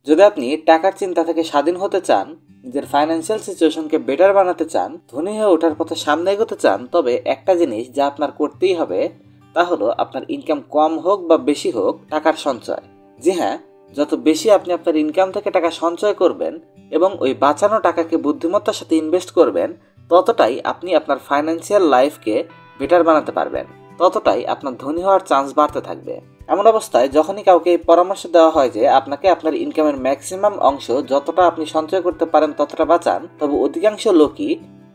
যদি আপনি টাকার চিন্তা থেকে স্বাধীন হতে চান, নিজের ফাইন্যান্সিয়াল সিচুয়েশনকে বেটার বানাতে চান, ধনী হয়ে ওঠার পথে সামনে এগোতে চান, তবে একটা জিনিস যা আপনার করতেই হবে তা হলো আপনার ইনকাম কম হোক বা বেশি হোক, টাকার সঞ্চয়। জি হ্যাঁ, যত বেশি আপনি আপনার ইনকাম থেকে টাকা সঞ্চয় করবেন এবং ওই বাঁচানো টাকাকে বুদ্ধিমত্তার সাথে ইনভেস্ট করবেন, ততটাই আপনি আপনার ফাইন্যান্সিয়াল লাইফকে বেটার বানাতে পারবেন, ততটাই আপনার ধনী হওয়ার চান্স বাড়তে থাকবে। এমন অবস্থায় যখনই কাউকে এই পরামর্শ দেওয়া হয় যে আপনাকে আপনার ইনকামের ম্যাক্সিমাম অংশ যতটা আপনি সঞ্চয় করতে পারেন ততটা বাঁচান, তবে অধিকাংশ লোকই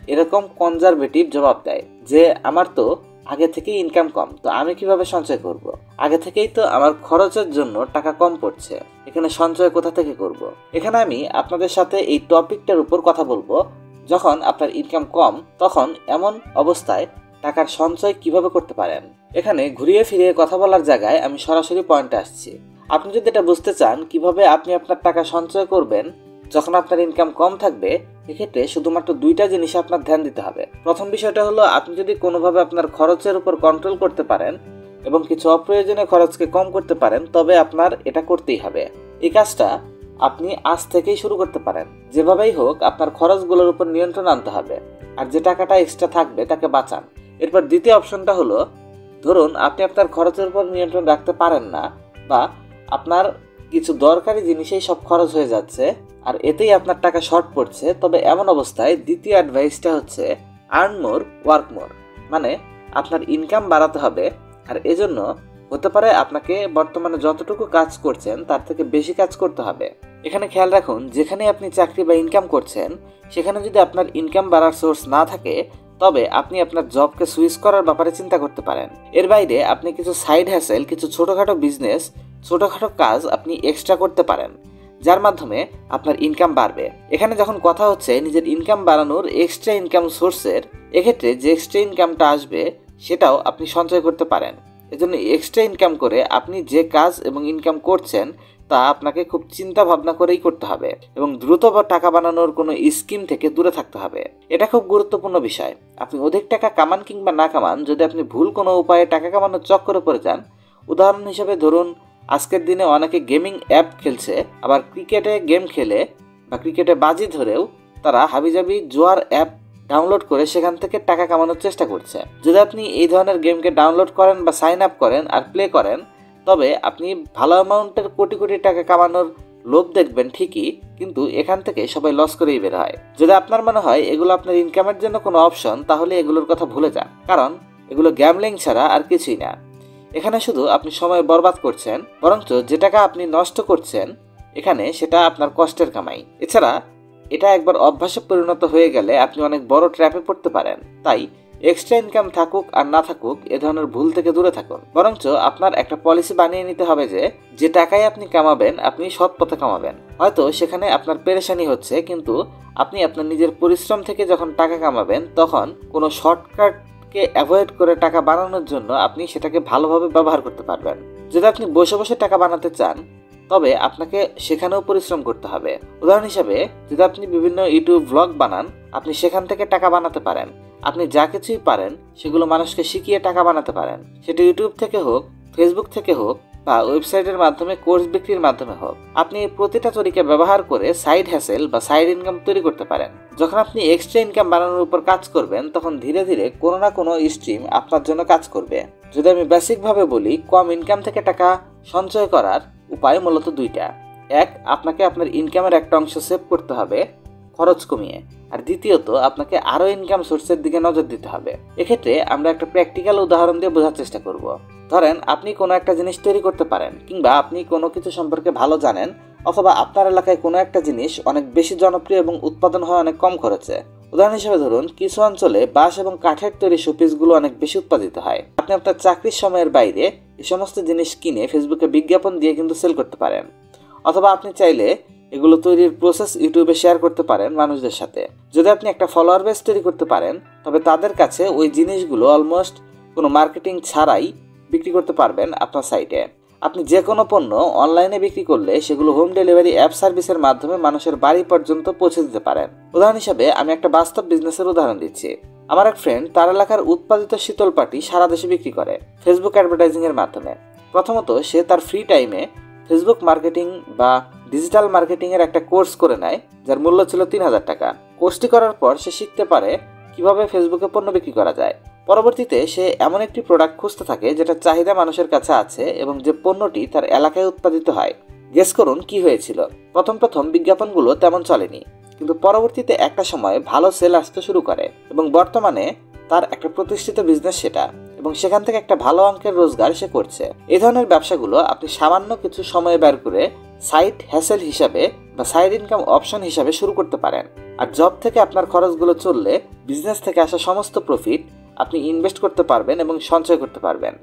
এরকম কনজারভেটিভ জবাব দেয় যে আমার তো আগে থেকেই ইনকাম কম, তো আমি কিভাবে সঞ্চয় করব? আগে থেকেই তো আমার খরচের জন্য টাকা কম পড়ছে, এখানে সঞ্চয় কোথা থেকে করব? এখানে আমি আপনাদের সাথে এই টপিকটার উপর কথা বলবো। যখন আপনার ইনকাম কম, তখন এমন অবস্থায় টাকার সঞ্চয় কিভাবে করতে পারেন। এখানে ঘুরিয়ে ফিরিয়ে কথা বলার জায়গায় আমি সরাসরি পয়েন্টে আসছি। আপনি যদি এটা বুঝতে চান কিভাবে আপনি আপনার টাকা সঞ্চয় করবেন যখন আপনার ইনকাম কম থাকবে, এক্ষেত্রে শুধুমাত্র দুইটা জিনিস আপনার ধ্যান দিতে হবে। প্রথম বিষয়টা হলো, আপনি যদি কোনোভাবে আপনার খরচের উপর কন্ট্রোল করতে পারেন এবং কিছু অপ্রয়োজনীয় খরচকে কম করতে পারেন, তবে আপনার এটা করতেই হবে। এই কাজটা আপনি আজ থেকেই শুরু করতে পারেন। যেভাবেই হোক আপনার খরচগুলোর উপর নিয়ন্ত্রণ আনতে হবে, আর যে টাকাটা এক্সট্রা থাকবে তাকে বাঁচান। এরপর দ্বিতীয় অপশনটা হলো, ধরুন আপনি আপনার খরচের উপর নিয়ন্ত্রণ রাখতে পারেন না, বা আপনার কিছু দরকারি জিনিসেই সব খরচ হয়ে যাচ্ছে আর এতেই আপনার টাকা শর্ট পড়ছে, তবে এমন অবস্থায় দ্বিতীয় অ্যাডভাইসটা হচ্ছে আর্ন মোর ওয়ার্ক মোর। মানে আপনার ইনকাম বাড়াতে হবে, আর এজন্য হতে পারে আপনাকে বর্তমানে যতটুকু কাজ করছেন তার থেকে বেশি কাজ করতে হবে। এখানে খেয়াল রাখুন, যেখানে আপনি চাকরি বা ইনকাম করছেন সেখানে যদি আপনার ইনকাম বাড়ার সোর্স না থাকে, তবে আপনি আপনার জবকে সুইচ করার ব্যাপারে চিন্তা করতে পারেন। এর বাইরে আপনি কিছু সাইড হ্যাসেল, কিছু ছোটোখাটো বিজনেস, ছোটোখাটো কাজ আপনি এক্সট্রা করতে পারেন, যার মাধ্যমে আপনার ইনকাম বাড়বে। এখানে যখন কথা হচ্ছে নিজের ইনকাম বাড়ানোর এক্সট্রা ইনকাম সোর্সের, এক্ষেত্রে যে এক্সট্রা ইনকামটা আসবে সেটাও আপনি সঞ্চয় করতে পারেন। এজন্য এক্সট্রা ইনকাম করে আপনি যে কাজ এবং ইনকাম করছেন তা আপনাকে খুব চিন্তা ভাবনা করেই করতে হবে এবং দ্রুত টাকা বানানোর কোনো স্কিম থেকে দূরে থাকতে হবে। এটা খুব গুরুত্বপূর্ণ বিষয়। আপনি অধিক টাকা কামান কিংবা না কামান, যদি আপনি ভুল কোনো উপায়ে টাকা কামানোর চক্করে পড়ে যান, উদাহরণ হিসেবে ধরুন আজকের দিনে অনেকে গেমিং অ্যাপ খেলছে, আবার ক্রিকেটে গেম খেলে বা ক্রিকেটে বাজি ধরেও তারা হাবিজাবি জুয়ার অ্যাপ ডাউনলোড করে সেখান থেকে টাকা কামানোর চেষ্টা করছে। যদি আপনি এই ধরনের গেমকে ডাউনলোড করেন বা সাইন আপ করেন আর প্লে করেন, তবে আপনি ভালো অ্যামাউন্টের কোটি কোটি টাকা কামানোর লোভ দেখবেন ঠিকই, কিন্তু এখান থেকে সবাই লস করেই বের হয়। যদি আপনার মনে হয় এগুলো আপনার ইনকামের জন্য কোনো অপশন, তাহলে এগুলোর কথা ভুলে যান, কারণ এগুলো গ্যামলিং ছাড়া আর কিছুই না। এখানে শুধু আপনি সময় বরবাদ করছেন, বরঞ্চ যে টাকা আপনি নষ্ট করছেন এখানে সেটা আপনার কষ্টের কামাই। এছাড়া এটা একবার অভ্যাসে পরিণত হয়ে গেলে আপনি অনেক বড় ট্র্যাপে পড়তে পারেন। তাই এক্সট্রা ইনকাম থাকুক আর না থাকুক, এ ধরনের ভুল থেকে দূরে থাকুন। বরঞ্চ আপনার একটা পলিসি বানিয়ে নিতে হবে যে টাকায় আপনি কামাবেন আপনি সৎ পথে কামাবেন। হয়তো সেখানে আপনার পেরেশানি হচ্ছে, কিন্তু আপনি আপনার নিজের পরিশ্রম থেকে যখন টাকা কামাবেন, তখন কোনো শর্টকাটকে অ্যাভয়েড করে টাকা বানানোর জন্য আপনি সেটাকে ভালোভাবে ব্যবহার করতে পারবেন। যদি আপনি বসে বসে টাকা বানাতে চান, তবে আপনাকে সেখানেও পরিশ্রম করতে হবে। উদাহরণ হিসাবে, যদি আপনি বিভিন্ন ইউটিউব ব্লগ বানান, আপনি সেখান থেকে টাকা বানাতে পারেন। আপনি যা কিছুই পারেন সেগুলো মানুষকে শিখিয়ে টাকা বানাতে পারেন, সেটা ইউটিউব থেকে হোক, ফেসবুক থেকে হোক, বা ওয়েবসাইটের মাধ্যমে কোর্স বিক্রির মাধ্যমে হোক। আপনি প্রতিটা তরিকা ব্যবহার করে সাইড হ্যাসেল বা সাইড ইনকাম তৈরি করতে পারেন। যখন আপনি এক্সট্রা ইনকাম বানানোর উপর কাজ করবেন, তখন ধীরে ধীরে কোনো না কোনো স্ট্রিম আপনার জন্য কাজ করবে। যদি আমি বেসিকভাবে বলি, কম ইনকাম থেকে টাকা সঞ্চয় করার উপায় মূলত দুইটা। এক, আপনাকে আপনার ইনকামের একটা অংশ সেভ করতে হবে খরচ কমিয়ে, আর দ্বিতীয়ত আপনাকে আরও ইনকাম সোর্সের দিকে নজর দিতে হবে। এক্ষেত্রে আমরা একটা প্র্যাকটিক্যাল উদাহরণ দিয়ে বোঝার চেষ্টা করব। ধরেন আপনি কোনো একটা জিনিস তৈরি করতে পারেন, কিংবা আপনি কোনো কিছু সম্পর্কে ভালো জানেন, অথবা আপনার এলাকায় কোনো একটা জিনিস অনেক বেশি জনপ্রিয় এবং উৎপাদন হয় অনেক কম খরচে। উদাহরণ হিসেবে ধরুন, কিছু অঞ্চলে বাঁশ এবং কাঠের তৈরি শোপিসগুলো অনেক বেশি উৎপাদিত হয়। আপনি আপনার চাকরির সময়ের বাইরে এই সমস্ত জিনিস কিনে ফেসবুকে বিজ্ঞাপন দিয়ে কিন্তু সেল করতে পারেন, অথবা আপনি চাইলে এগুলো তৈরির প্রসেস ইউটিউবে শেয়ার করতে পারেন মানুষদের সাথে। যদি আপনি একটা ফলোয়ার বেস তৈরি করতে পারেন, তবে তাদের কাছে ওই জিনিসগুলো অলমোস্ট কোনো মার্কেটিং ছাড়াই বিক্রি করতে পারবেন আপনার সাইটে। আপনি যে কোনো পণ্য অনলাইনে বিক্রি করলে সেগুলো হোম ডেলিভারি অ্যাপ সার্ভিসের মাধ্যমে মানুষের বাড়ি পর্যন্ত পৌঁছে দিতে পারেন। উদাহরণ হিসাবে আমি একটা বাস্তব বিজনেসের উদাহরণ দিচ্ছি। আমার এক ফ্রেন্ড তার এলাকার উৎপাদিত শীতল পাটি সারা দেশে বিক্রি করে ফেসবুক অ্যাডভার্টাইজিং এর মাধ্যমে। প্রথমত সে তার ফ্রি টাইমে ফেসবুক মার্কেটিং বা ডিজিটাল মার্কেটিং এর একটা কোর্স করে নেয়, যার মূল্য ছিল 3,000 টাকা। কোর্সটি করার পর সে শিখতে পারে কিভাবে ফেসবুকে পণ্য বিক্রি করা যায়। পরবর্তীতে সে এমন একটি প্রোডাক্ট খুঁজতে থাকে যেটা চাহিদা মানুষের কাছে আছে এবং যে পণ্যটি তার এলাকায় উৎপাদিত হয়। গেস করুন কি হয়েছিল। প্রথম বিজ্ঞাপনগুলো তেমন চলেনি, কিন্তু পরবর্তীতে একটা সময় ভালো সেল আসতে শুরু করে এবং বর্তমানে তার একটা প্রতিষ্ঠিত বিজনেস সেটা, এবং সেখান থেকে একটা ভালো অঙ্কের রোজগার সে করছে। এই ধরনের ব্যবসাগুলো আপনি সামান্য কিছু সময় বের করে সাইড হ্যাসেল হিসাবে বা সাইড ইনকাম অপশন হিসাবে শুরু করতে পারেন। আর জব থেকে আপনার খরচগুলো চললে বিজনেস থেকে আসা সমস্ত প্রফিট আপনি ইনভেস্ট করতে পারবেন এবং সঞ্চয় করতে পারবেন।